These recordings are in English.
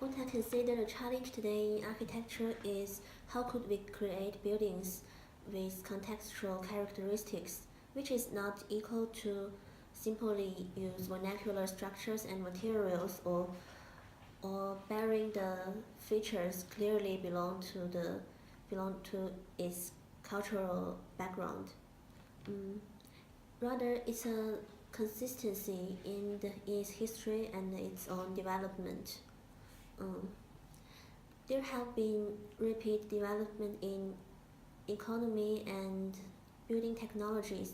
What I consider a challenge today in architecture is how could we create buildings with contextual characteristics, which is not equal to simply use vernacular structures and materials or bearing the features clearly belong to its cultural background. Mm, Rather, it's a consistency in its history and its own development. Um, there have been rapid development in economy and building technologies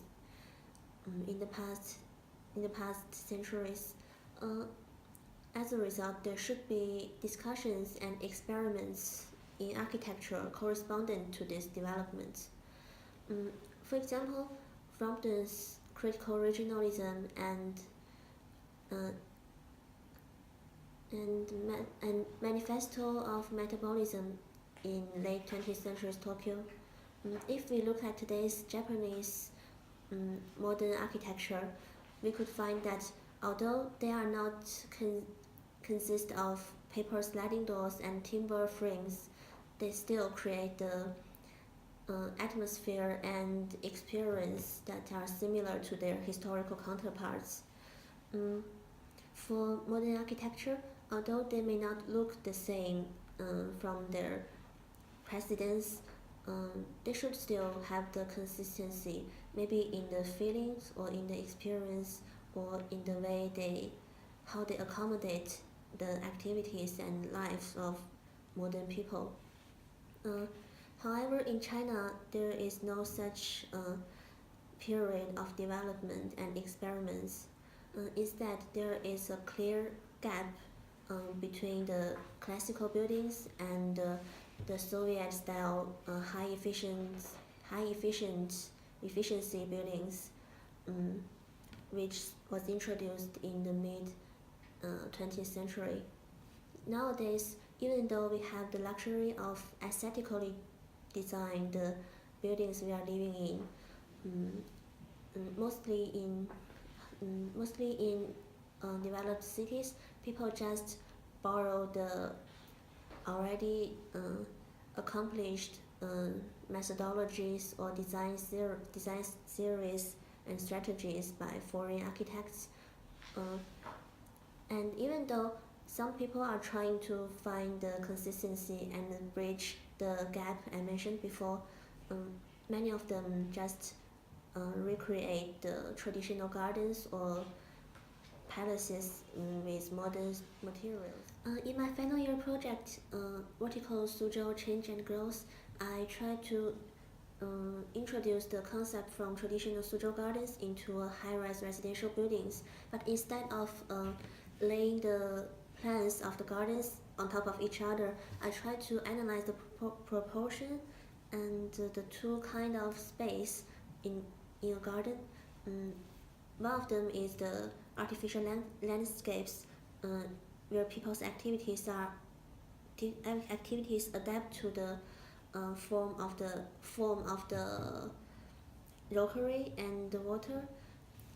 in the past centuries. Uh, as a result, there should be discussions and experiments in architecture correspondent to these developments. Um, for example, Frampton's critical regionalism uh, and Manifesto of Metabolism in late 20th century Tokyo. If we look at today's Japanese modern architecture, we could find that although they are not consist of paper sliding doors and timber frames, they still create the atmosphere and experience that are similar to their historical counterparts. Um, for modern architecture, although they may not look the same from their precedents, they should still have the consistency, maybe in the feelings or in the experience or in the way how they accommodate the activities and lives of modern people. Uh, However, in China, there is no such period of development and experiments. Instead, there is a clear gap between the classical buildings and the Soviet-style efficiency buildings, um, which was introduced in the mid 20th century. Nowadays, even though we have the luxury of aesthetically design the buildings we are living in, um, mostly in developed cities, people just borrow the already accomplished methodologies or design series and strategies by foreign architects. Uh, and even though some people are trying to find the consistency and bridge the gap I mentioned before, um, many of them just recreate the traditional gardens or palaces with modern materials. In my final year project, Vertical Suzhou Change and Growth, I tried to introduce the concept from traditional Suzhou gardens into a high-rise residential buildings, but instead of laying the plans of the gardens on top of each other, I tried to analyze the proportion and the two kind of space in a garden. Um, One of them is the artificial landscapes, where people's activities adapt to the form of the rockery and the water.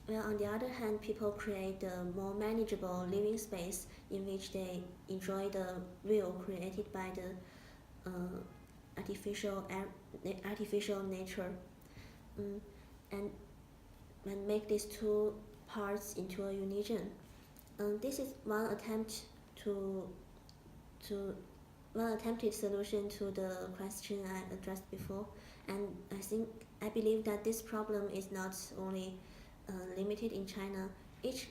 While on the other hand, people create a more manageable living space in which they enjoy the view created by the artificial nature, and make these two parts into a unison. This is to to one attempted solution to the question I addressed before, and I believe that this problem is not only limited in China. Each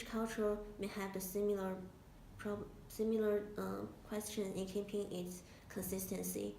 culture may have the similar question in keeping its consistency.